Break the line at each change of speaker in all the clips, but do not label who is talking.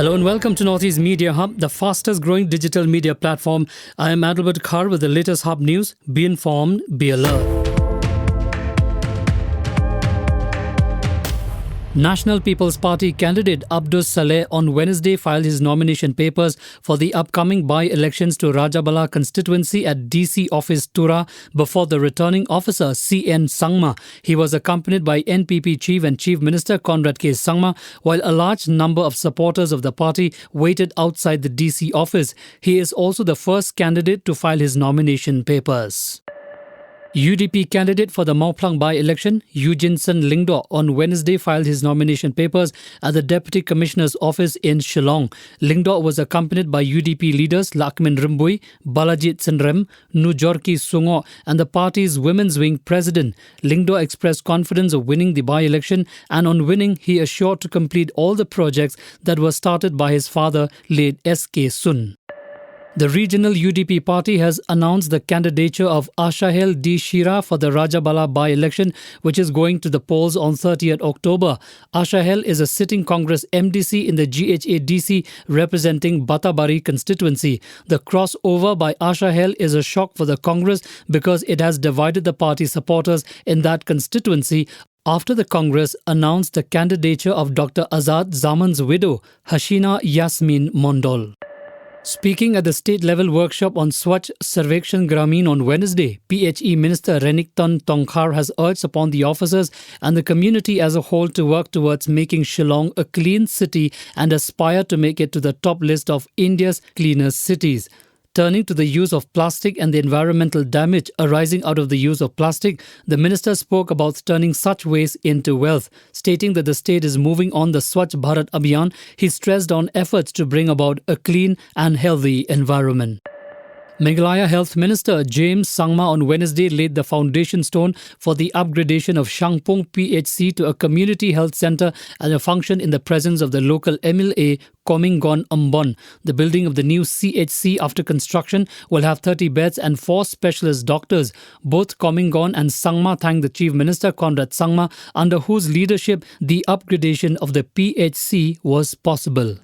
Hello and welcome to Northeast Media Hub, the fastest growing digital media platform. I am Adalbert Khar with the latest Hub news. Be informed, be alert. National People's Party candidate Abdus Saleh on Wednesday filed his nomination papers for the upcoming by-elections to Rajabala constituency at DC office Tura before the returning officer CN Sangma. He was accompanied by NPP Chief and Chief Minister Conrad K. Sangma, while a large number of supporters of the party waited outside the DC office. He is also the first candidate to file his nomination papers. UDP candidate for the Mauplang by-election, Eugene-son Lingdo, on Wednesday filed his nomination papers at the Deputy Commissioner's office in Shillong. Lingdo was accompanied by UDP leaders Lakmin Rimbui, Balajit Senrem, Nujorki Sungo and the party's Women's Wing President. Lingdo expressed confidence of winning the by-election, and on winning, he assured to complete all the projects that were started by his father, late S.K. Sun. The regional UDP party has announced the candidature of Ashahel D. Shira for the Rajabala by-election, which is going to the polls on 30th October. Ashahel is a sitting Congress MDC in the GHA-DC representing Batabari constituency. The crossover by Ashahel is a shock for the Congress because it has divided the party supporters in that constituency after the Congress announced the candidature of Dr. Azad Zaman's widow, Hashina Yasmin Mondol. Speaking at the state-level workshop on Swachh Sarvekshan Gramin on Wednesday, PHE Minister Renikton Tongkhar has urged upon the officers and the community as a whole to work towards making Shillong a clean city and aspire to make it to the top list of India's cleanest cities. Turning to the use of plastic and the environmental damage arising out of the use of plastic, the minister spoke about turning such waste into wealth. Stating that the state is moving on the Swachh Bharat Abhiyan, he stressed on efforts to bring about a clean and healthy environment. Meghalaya Health Minister James Sangma on Wednesday laid the foundation stone for the upgradation of Shangpung PHC to a community health centre and a function in the presence of the local MLA Kominggon Ambon. The building of the new CHC after construction will have 30 beds and 4 specialist doctors. Both Kominggon and Sangma thanked the Chief Minister Conrad Sangma, under whose leadership the upgradation of the PHC was possible.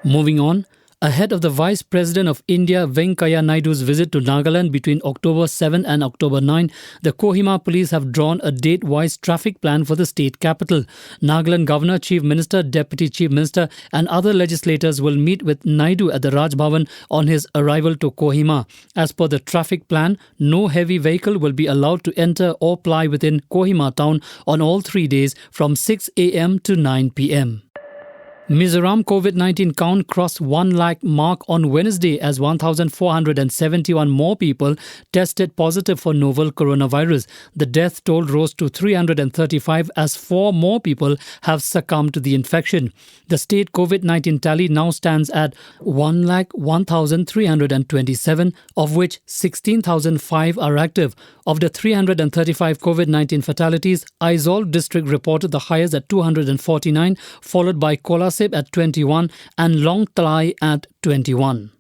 Moving on. Ahead of the Vice President of India Venkaiah Naidu's visit to Nagaland between October 7 and October 9, the Kohima police have drawn a date-wise traffic plan for the state capital. Nagaland Governor, Chief Minister, Deputy Chief Minister and other legislators will meet with Naidu at the Raj Bhavan on his arrival to Kohima. As per the traffic plan, no heavy vehicle will be allowed to enter or ply within Kohima town on all 3 days from 6 a.m. to 9 p.m. Mizoram COVID-19 count crossed 1 lakh mark on Wednesday as 1,471 more people tested positive for novel coronavirus. The death toll rose to 335 as 4 more people have succumbed to the infection. The state COVID-19 tally now stands at 1,01,327, of which 16,005 are active. Of the 335 COVID-19 fatalities, Aizawl district reported the highest at 249, followed by Kolasib at 21 and Long Talai at 21.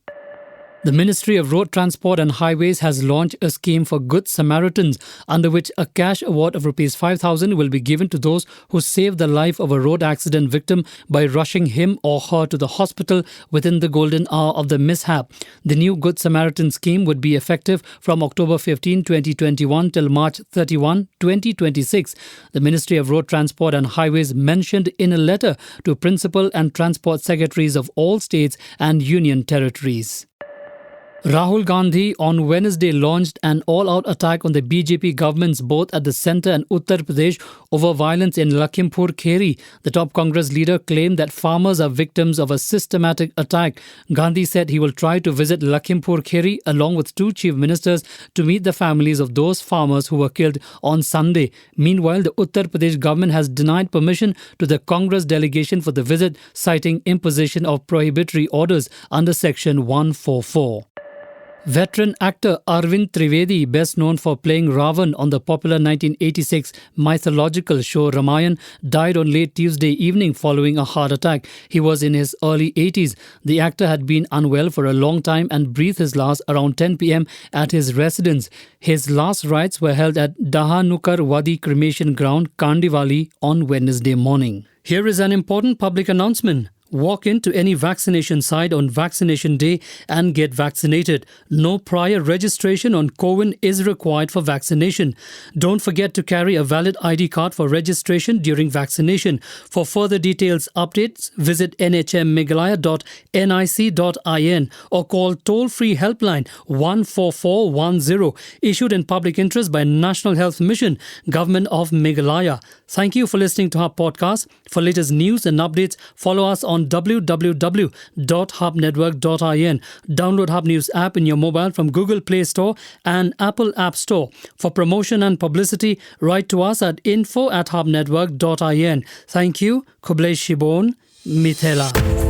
The Ministry of Road Transport and Highways has launched a scheme for Good Samaritans, under which a cash award of Rs 5,000 will be given to those who save the life of a road accident victim by rushing him or her to the hospital within the golden hour of the mishap. The new Good Samaritan scheme would be effective from October 15, 2021 till March 31, 2026. The Ministry of Road Transport and Highways mentioned in a letter to Principal and Transport Secretaries of all states and union territories. Rahul Gandhi on Wednesday launched an all-out attack on the BJP governments both at the centre and Uttar Pradesh over violence in Lakhimpur Kheri. The top Congress leader claimed that farmers are victims of a systematic attack. Gandhi said he will try to visit Lakhimpur Kheri along with 2 chief ministers to meet the families of those farmers who were killed on Sunday. Meanwhile, the Uttar Pradesh government has denied permission to the Congress delegation for the visit, citing imposition of prohibitory orders under Section 144. Veteran actor Arvind Trivedi, best known for playing Ravan on the popular 1986 mythological show Ramayan, died on late Tuesday evening following a heart attack. He was in his early 80s. The actor had been unwell for a long time and breathed his last around 10 p.m. at his residence. His last rites were held at Dahanukar Wadi Cremation Ground, Kandivali on Wednesday morning. Here is an important public announcement. Walk into any vaccination site on vaccination day and get vaccinated. No prior registration on COWIN is required for vaccination. Don't forget to carry a valid ID card for registration during vaccination. For further details updates, visit nhmmeghalaya.nic.in or call toll-free helpline 14410, issued in public interest by National Health Mission, Government of Meghalaya. Thank you for listening to our podcast. For latest news and updates, follow us on www.hubnetwork.in. Download Hub News app in your mobile from Google Play Store and Apple App Store. For promotion and publicity, write to us at info@hubnetwork.in. Thank you. Kublesh Shibon, Mithela.